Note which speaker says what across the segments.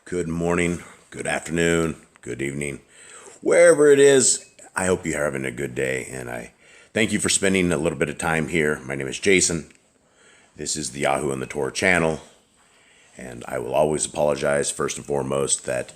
Speaker 1: Good morning, good afternoon, good evening, wherever it is. I hope you're having a good day, and I thank you for spending a little bit of time here. My name is Jason. This is the Yahoo and the Torah channel, and I will always apologize first and foremost that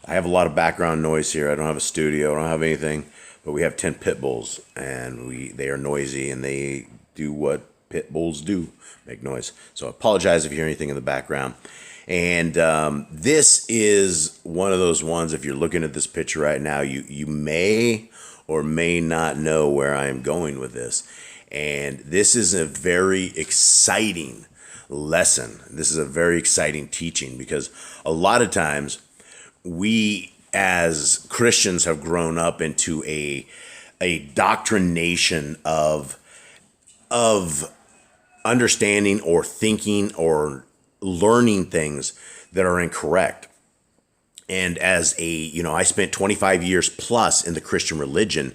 Speaker 1: I have a lot of background noise here. I don't have a studio, I don't have anything, but we have 10 pit bulls, and they are noisy, and they do what pit bulls do, make noise. So I apologize if you hear anything in the background. And this is one of those ones, if you're looking at this picture right now, you may or may not know where I am going with this. And this is a very exciting lesson. This is a very exciting teaching, because a lot of times we as Christians have grown up into a doctrination of understanding or thinking or learning things that are incorrect. And as I spent 25 years plus in the Christian religion,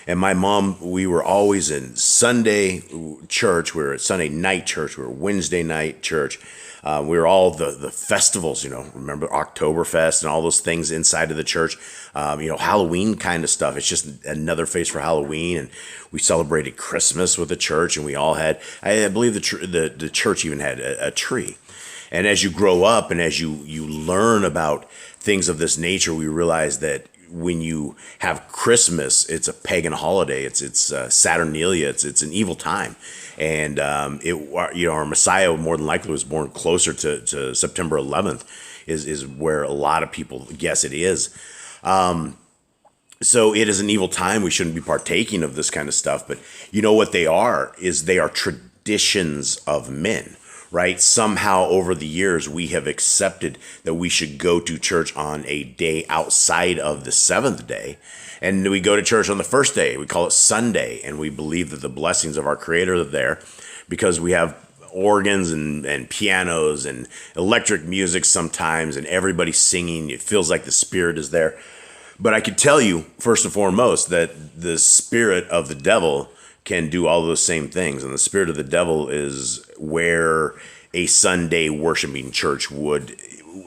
Speaker 1: and my mom, we were always in Sunday church. We were at Sunday night church. We were Wednesday night church. We were all the festivals, remember Oktoberfest and all those things inside of the church, Halloween kind of stuff. It's just another face for Halloween. And we celebrated Christmas with the church, and we all had, I believe the church even had a tree. And as you grow up and as you learn about things of this nature, we realize that when you have Christmas, it's a pagan holiday. It's Saturnalia. It's an evil time. And our Messiah more than likely was born closer to September 11th is where a lot of people guess it is. So it is an evil time. We shouldn't be partaking of this kind of stuff. But you know what they are traditions of men. Right? Somehow over the years, we have accepted that we should go to church on a day outside of the seventh day. And we go to church on the first day. We call it Sunday. And we believe that the blessings of our Creator are there because we have organs and pianos and electric music sometimes, and everybody's singing. It feels like the Spirit is there. But I could tell you, first and foremost, that the spirit of the devil can do all those same things. And the spirit of the devil is where a Sunday worshiping church would,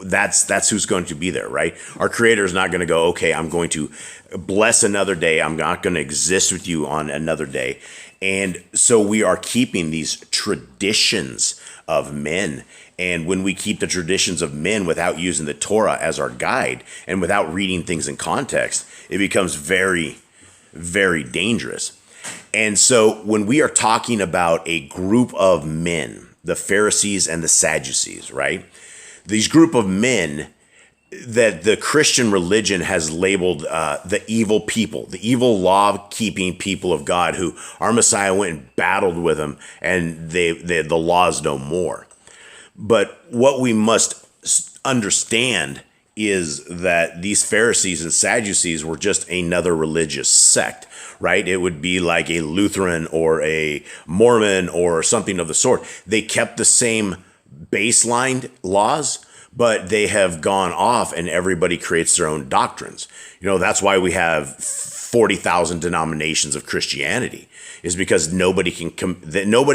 Speaker 1: that's who's going to be there, right? Our Creator is not going to go, okay, I'm going to bless another day. I'm not going to exist with you on another day. And so we are keeping these traditions of men. And when we keep the traditions of men without using the Torah as our guide and without reading things in context, it becomes very, very dangerous. And so when we are talking about a group of men, the Pharisees and the Sadducees, right? These group of men that the Christian religion has labeled the evil people, the evil law-keeping people of God, who our Messiah went and battled with them, and the law is no more. But what we must understand is that these Pharisees and Sadducees were just another religious sect, right? It would be like a Lutheran or a Mormon or something of the sort. They kept the same baseline laws, but they have gone off and everybody creates their own doctrines. That's why we have 40,000 denominations of Christianity, is because nobody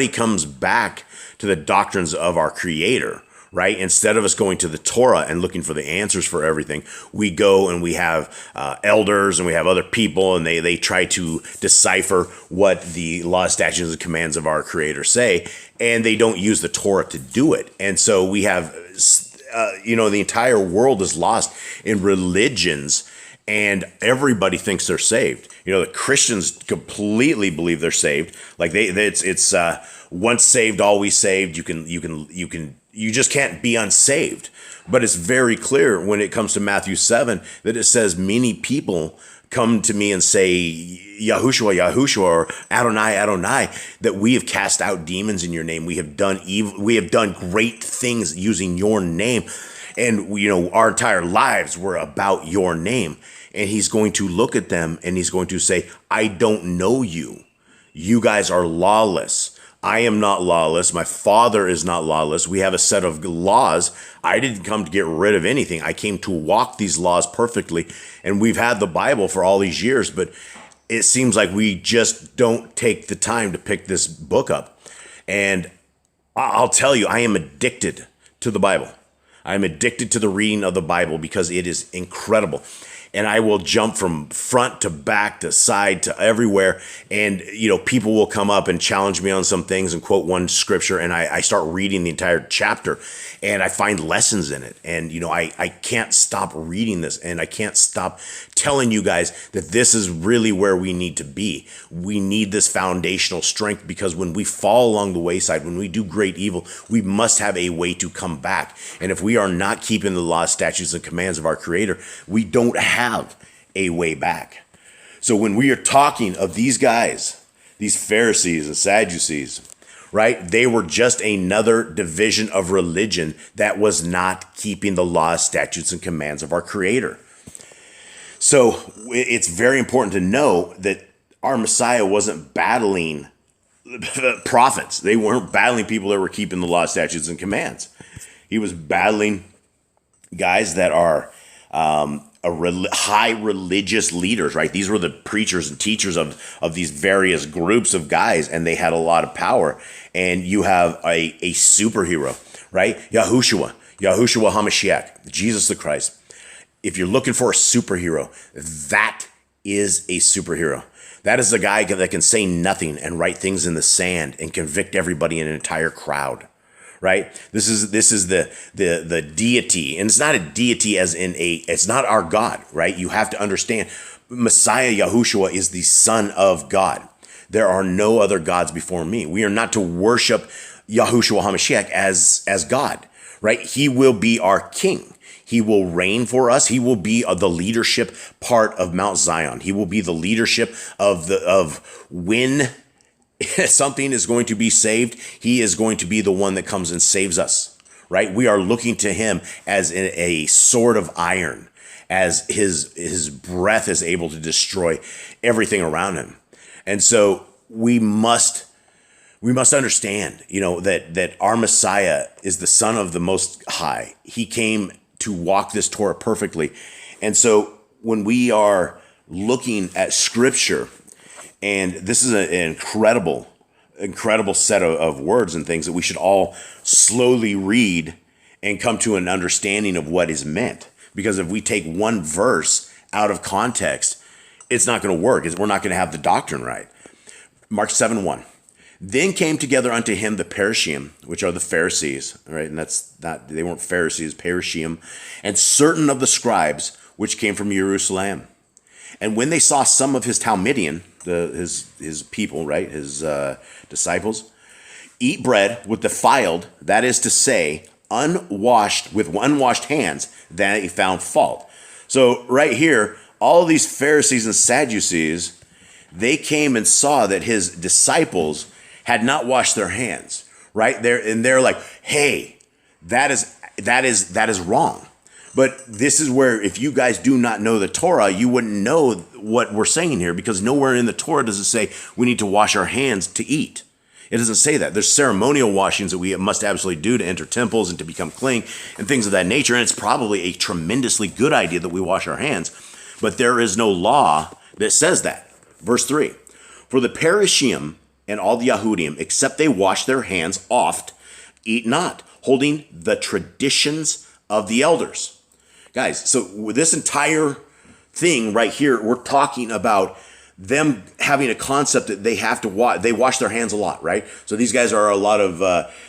Speaker 1: comes back to the doctrines of our Creator. Right? Instead of us going to the Torah and looking for the answers for everything, we go and we have elders and we have other people, and they try to decipher what the law, statutes, and commands of our Creator say, and they don't use the Torah to do it. And so we have, the entire world is lost in religions, and everybody thinks they're saved. The Christians completely believe they're saved. Like it's once saved, always saved. You just can't be unsaved. But it's very clear when it comes to Matthew 7 that it says many people come to me and say, Yahushua, Yahushua, or Adonai, Adonai, that we have cast out demons in your name. We have done evil. We have done great things using your name. And, our entire lives were about your name. And he's going to look at them and he's going to say, I don't know you. You guys are lawless. I am not lawless. My Father is not lawless. We have a set of laws. I didn't come to get rid of anything. I came to walk these laws perfectly. And we've had the Bible for all these years, but it seems like we just don't take the time to pick this book up. And I'll tell you, I am addicted to the Bible. I'm addicted to the reading of the Bible because it is incredible. And I will jump from front to back to side to everywhere. And, people will come up and challenge me on some things and quote one scripture. And I start reading the entire chapter and I find lessons in it. And, I can't stop reading this, and I can't stop telling you guys that this is really where we need to be. We need this foundational strength, because when we fall along the wayside, when we do great evil, we must have a way to come back. And if we are not keeping the laws, statutes, and commands of our Creator, we don't have a way back. So when we are talking of these guys, these Pharisees and Sadducees, right? They were just another division of religion that was not keeping the laws, statutes, and commands of our Creator. So it's very important to know that our Messiah wasn't battling prophets. They weren't battling people that were keeping the law, statutes, and commands. He was battling guys that are high religious leaders, right? These were the preachers and teachers of these various groups of guys, and they had a lot of power. And you have a superhero, right? Yahushua HaMashiach, Jesus the Christ. If you're looking for a superhero, that is a superhero. That is the guy that can say nothing and write things in the sand and convict everybody in an entire crowd, right? This is the deity, and it's not a deity as in it's not our God, right? You have to understand, Messiah Yahushua is the Son of God. There are no other gods before me. We are not to worship Yahushua HaMashiach as God, right? He will be our king. He will reign for us. He will be the leadership part of Mount Zion. He will be the leadership of when something is going to be saved. He is going to be the one that comes and saves us, right? We are looking to him as a sword of iron, as his breath is able to destroy everything around him. And so we must understand, that our Messiah is the Son of the Most High. He came to walk this Torah perfectly. And so when we are looking at Scripture, and this is an incredible set of words and things that we should all slowly read and come to an understanding of what is meant. Because if we take one verse out of context, it's not going to work. We're not going to have the doctrine right. Mark 7:1. Then came together unto him the Parashim, which are the Pharisees, right? And they weren't Pharisees, Parashim, and certain of the scribes, which came from Jerusalem. And when they saw some of his Talmidian, his people, right, his disciples, eat bread with defiled, that is to say, with unwashed hands, then he found fault. So right here, all these Pharisees and Sadducees, they came and saw that his disciples had not washed their hands, right? They're like, hey, that is wrong. But this is where, if you guys do not know the Torah, you wouldn't know what we're saying here, because nowhere in the Torah does it say we need to wash our hands to eat. It doesn't say that. There's ceremonial washings that we must absolutely do to enter temples and to become clean and things of that nature. And it's probably a tremendously good idea that we wash our hands, but there is no law that says that. Verse 3, for the Parashim and all the Yahudim, except they wash their hands oft, eat not, holding the traditions of the elders. Guys, so with this entire thing right here, we're talking about them having a concept that they have to wash. They wash their hands a lot, right? So these guys are a lot of,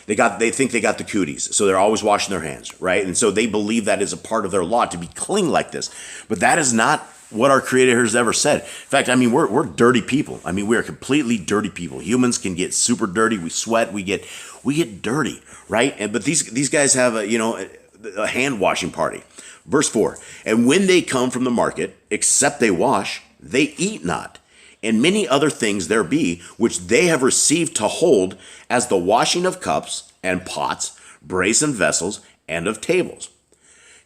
Speaker 1: they think they got the cooties. So they're always washing their hands, right? And so they believe that is a part of their law to be clean like this. But that is not what our Creator has ever said. In fact, we're dirty people. We are completely dirty people. Humans can get super dirty. We sweat. We get dirty, right? But these guys have a hand washing party. Verse 4, and when they come from the market, except they wash, they eat not. And many other things there be, which they have received to hold, as the washing of cups and pots, brazen vessels, and of tables.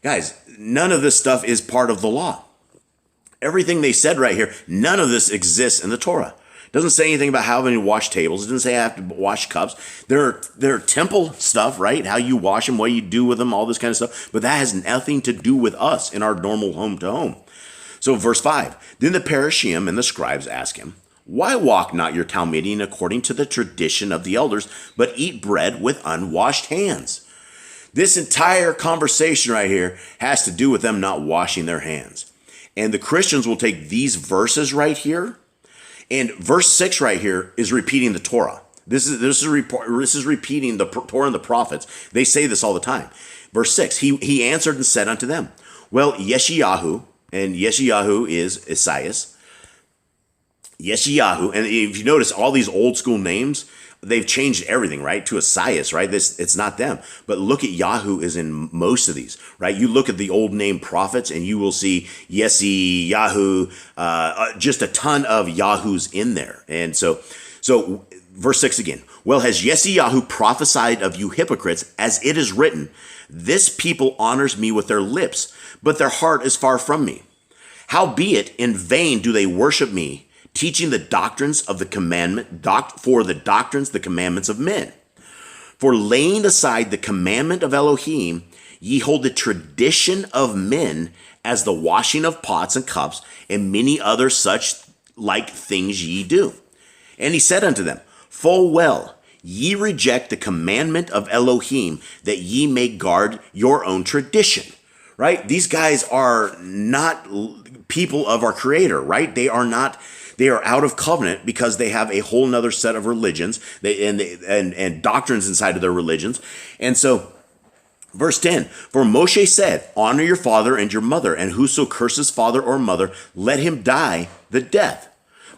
Speaker 1: Guys, none of this stuff is part of the law. Everything they said right here, none of this exists in the Torah. It doesn't say anything about having to wash tables. It doesn't say I have to wash cups. There are temple stuff, right? How you wash them, what you do with them, all this kind of stuff. But that has nothing to do with us in our normal home to home. So verse 5, then the Parashim and the scribes ask him, why walk not your Talmidian according to the tradition of the elders, but eat bread with unwashed hands? This entire conversation right here has to do with them not washing their hands. And the Christians will take these verses right here, and verse 6 right here is repeating the Torah. This is repeating the Torah and the prophets. They say this all the time. Verse 6, he answered and said unto them, well, Yeshayahu, and Yeshayahu is Esaias. Yeshayahu, and if you notice all these old school names, they've changed everything, right? To Esaias, right? It's not them. But look at Yahoo is in most of these, right? You look at the old name prophets and you will see Yahoo, just a ton of Yahoos in there. And so verse 6 again. Well, has Yahoo prophesied of you hypocrites, as it is written, this people honors me with their lips, but their heart is far from me. Howbeit, in vain do they worship me, teaching the doctrines of the commandment, the commandments of men. For laying aside the commandment of Elohim, ye hold the tradition of men as the washing of pots and cups, and many other such like things ye do. And he said unto them, full well, ye reject the commandment of Elohim, that ye may guard your own tradition. Right? These guys are not people of our Creator, right? They are out of covenant because they have a whole nother set of religions and doctrines inside of their religions. And so, verse 10, for Moshe said, honor your father and your mother, and whoso curses father or mother, let him die the death.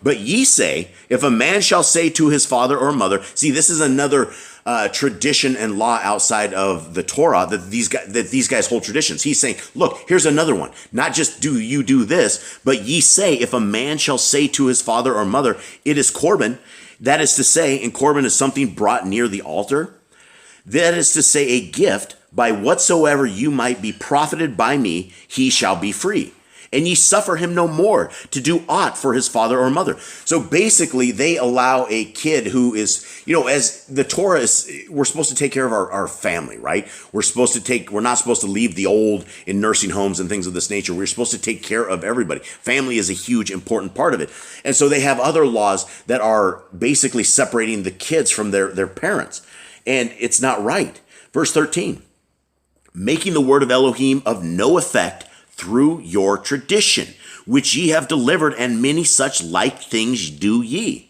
Speaker 1: But ye say, if a man shall say to his father or mother, see, this is another tradition and law outside of the Torah that these guys hold traditions. He's saying, look, here's another one. Not just do you do this, but ye say, if a man shall say to his father or mother, it is Corban. That is to say, and Corban is something brought near the altar. That is to say, a gift, by whatsoever you might be profited by me, he shall be free. And ye suffer him no more to do aught for his father or mother. So basically, they allow a kid who is, as the Torah is, we're supposed to take care of our family, right? We're not supposed to leave the old in nursing homes and things of this nature. We're supposed to take care of everybody. Family is a huge, important part of it. And so they have other laws that are basically separating the kids from their parents. And it's not right. Verse 13, making the word of Elohim of no effect through your tradition, which ye have delivered, and many such like things do ye.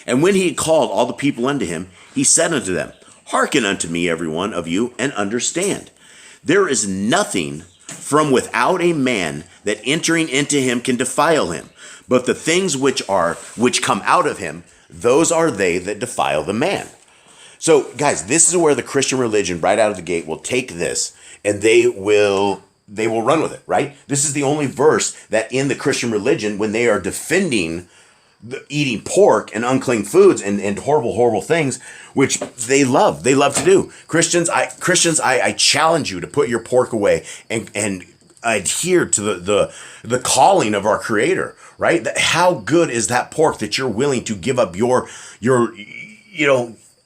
Speaker 1: And when he had called all the people unto him, he said unto them, hearken unto me, every one of you, and understand. There is nothing from without a man that entering into him can defile him, but the things which come out of him, those are they that defile the man. So, guys, this is where the Christian religion, right out of the gate, will take this, and they will run with it, right? This is the only verse that in the Christian religion, when they are defending eating pork and unclean foods and horrible, horrible things, which they love to do. Christians, I challenge you to put your pork away and adhere to the calling of our Creator, right? How good is that pork that you're willing to give up your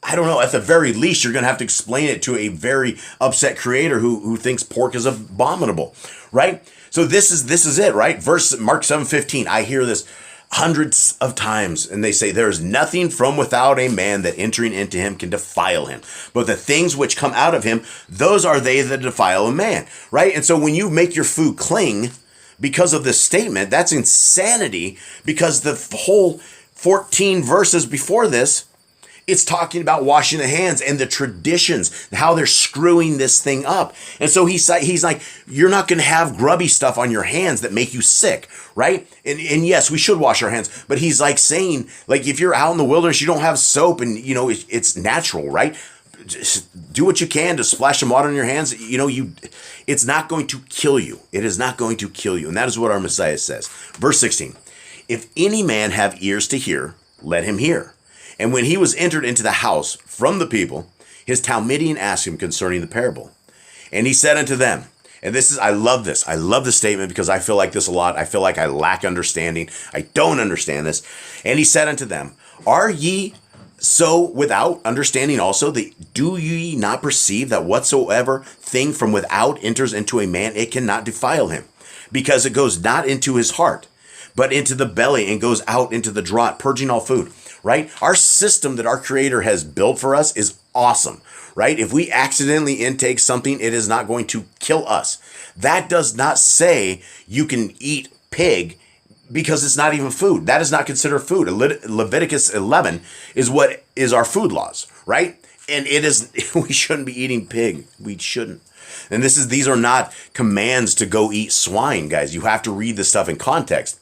Speaker 1: I don't know, at the very least, you're going to have to explain it to a very upset Creator who thinks pork is abominable, right? So this is it, right? Mark 7:15, I hear this hundreds of times, and they say, there is nothing from without a man that entering into him can defile him. But the things which come out of him, those are they that defile a man, right? And so when you make your food cling because of this statement, that's insanity, because the whole 14 verses before this, it's talking about washing the hands and the traditions, how they're screwing this thing up. And so he's like, you're not going to have grubby stuff on your hands that make you sick, right? And yes, we should wash our hands. But he's like saying, like, if you're out in the wilderness, you don't have soap and, it's natural, right? Just do what you can to splash some water on your hands. It's not going to kill you. It is not going to kill you. And that is what our Messiah says. Verse 16, if any man have ears to hear, let him hear. And when he was entered into the house from the people, his Talmudian asked him concerning the parable. And he said unto them, and I love this. I love this statement because I feel like this a lot. I feel like I lack understanding. I don't understand this. And he said unto them, are ye so without understanding also? Do ye not perceive that whatsoever thing from without enters into a man, it cannot defile him, because it goes not into his heart, but into the belly, and goes out into the draught, purging all food. right? Our system that our Creator has built for us is awesome, right? If we accidentally intake something, it is not going to kill us. That does not say you can eat pig because it's not even food. That is not considered food. Leviticus 11 is what is our food laws, right? And it is, we shouldn't be eating pig. We shouldn't. And these are not commands to go eat swine, guys. You have to read this stuff in context.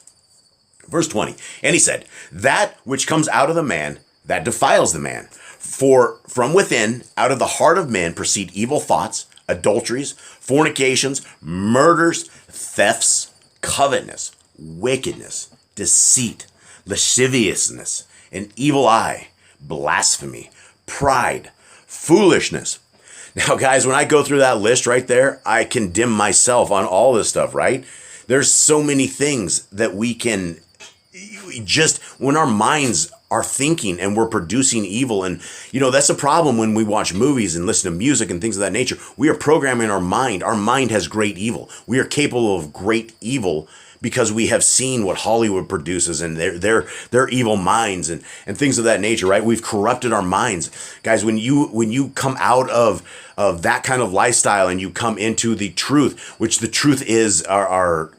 Speaker 1: Verse 20, and he said, that which comes out of the man, that defiles the man. For from within, out of the heart of men, proceed evil thoughts, adulteries, fornications, murders, thefts, covetousness, wickedness, deceit, lasciviousness, an evil eye, blasphemy, pride, foolishness. Now, guys, when I go through that list right there, I condemn myself on all this stuff, right? There's so many things that we can just, when our minds are thinking and we're producing evil. And, that's a problem when we watch movies and listen to music and things of that nature. We are programming our mind. Our mind has great evil. We are capable of great evil because we have seen what Hollywood produces and their evil minds and things of that nature, right? We've corrupted our minds. Guys, when you come out of that kind of lifestyle and you come into the truth, which the truth is our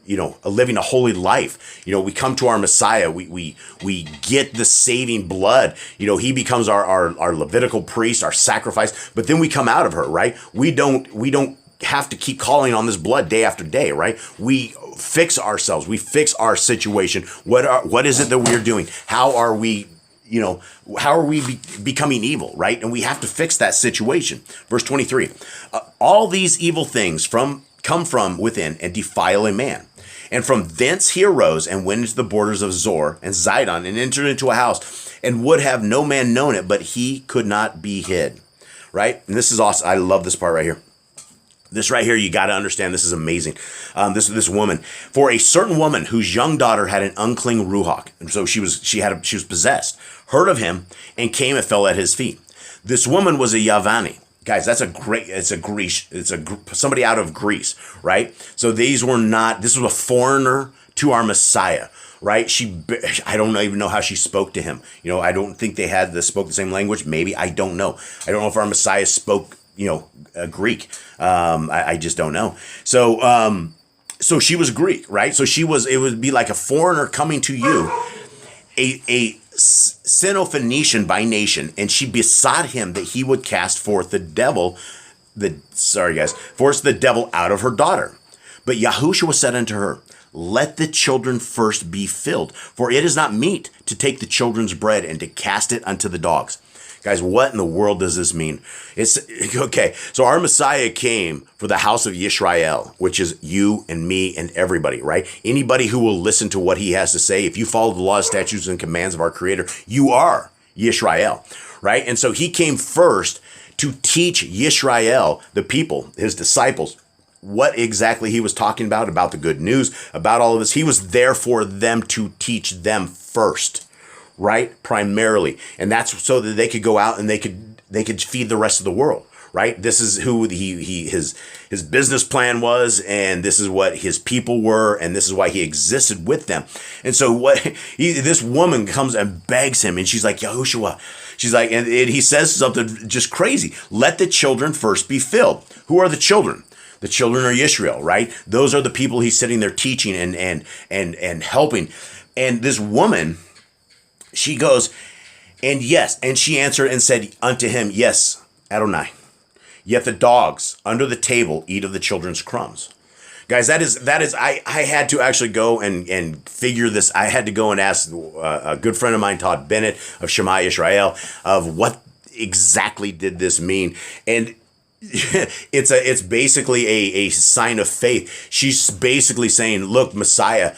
Speaker 1: living a holy life. We come to our Messiah. We get the saving blood. He becomes our Levitical priest, our sacrifice, but then we come out of her, right? We don't have to keep calling on this blood day after day, right? We fix ourselves. We fix our situation. What is it that we're doing? How are we, becoming evil, right? And we have to fix that situation. Verse 23, all these evil things come from within and defile a man. And from thence he arose and went into the borders of Zor and Zidon and entered into a house and would have no man known it, but he could not be hid, right? And this is awesome. I love this part right here. This right here, you got to understand, this is amazing. This woman, for a certain woman whose young daughter had an unclean ruach, and so she was possessed, heard of him and came and fell at his feet. This woman was a Yavani. Guys, somebody out of Greece, right? So this was a foreigner to our Messiah, right? I don't even know how she spoke to him. I don't think they spoke the same language. Maybe, I don't know. I don't know if our Messiah spoke Greek. I just don't know. So she was Greek, right? So it would be like a foreigner coming to you, a Syrophoenician by nation, and she besought him that he would cast forth the devil out of her daughter. But Yahushua said unto her, let the children first be filled, for it is not meet to take the children's bread and to cast it unto the dogs. Guys, what in the world does this mean? It's okay. So our Messiah came for the house of Yisrael, which is you and me and everybody, right? Anybody who will listen to what he has to say. If you follow the laws, statutes, and commands of our Creator, you are Yisrael, right? And so he came first to teach Yisrael, the people, his disciples, what exactly he was talking about the good news, about all of this. He was there for them to teach them first. Right, primarily, and that's so that they could go out and they could feed the rest of the world. Right, this is who his business plan was, and this is what his people were, and this is why he existed with them. And so this woman comes and begs him, and she's like, Yahushua, she's like, and he says something just crazy. Let the children first be filled. Who are the children? The children are Yisrael, right? Those are the people he's sitting there teaching and helping. And this woman, she goes, and she answered and said unto him, yes, Adonai. Yet the dogs under the table eat of the children's crumbs. Guys, that is. I had to actually go and figure this. I had to go and ask a good friend of mine, Todd Bennett of Shema Israel, of what exactly did this mean. And it's basically a sign of faith. She's basically saying, look, Messiah,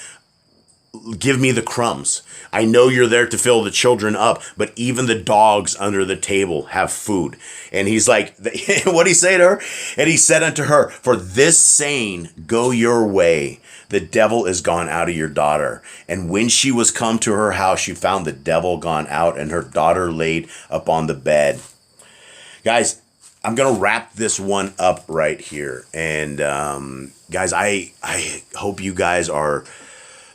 Speaker 1: give me the crumbs. I know you're there to fill the children up, but even the dogs under the table have food. And he's like, what'd he say to her? And he said unto her, for this saying, go your way. The devil is gone out of your daughter. And when she was come to her house, she found the devil gone out and her daughter laid upon the bed. Guys, I'm going to wrap this one up right here. And guys, I hope you guys are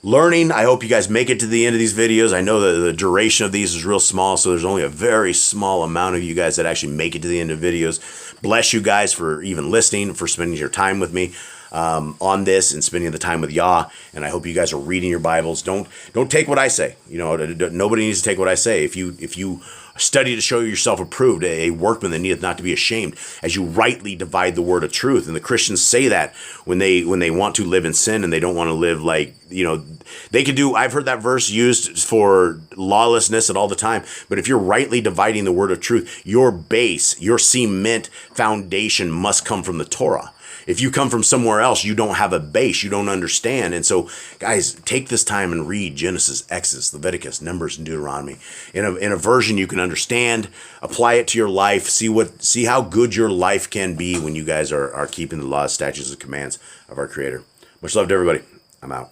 Speaker 1: learning. I hope you guys make it to the end of these videos. I know that the duration of these is real small, so there's only a very small amount of you guys that actually make it to the end of videos. Bless you guys for even listening, for spending your time with me on this and spending the time with Yah. And I hope you guys are reading your Bibles. Don't take what I say. You know, nobody needs to take what I say. If you study to show yourself approved, a workman that needeth not to be ashamed, as you rightly divide the word of truth. And the Christians say that when they want to live in sin and they don't want to live like, you know, they could do. I've heard that verse used for lawlessness at all the time. But if you're rightly dividing the word of truth, your base, your cement foundation must come from the Torah. If you come from somewhere else, you don't have a base, you don't understand. And so, guys, take this time and read Genesis, Exodus, Leviticus, Numbers, and Deuteronomy in a version you can understand. Apply it to your life. See how good your life can be when you guys are keeping the laws, statutes, and commands of our Creator. Much love to everybody. I'm out.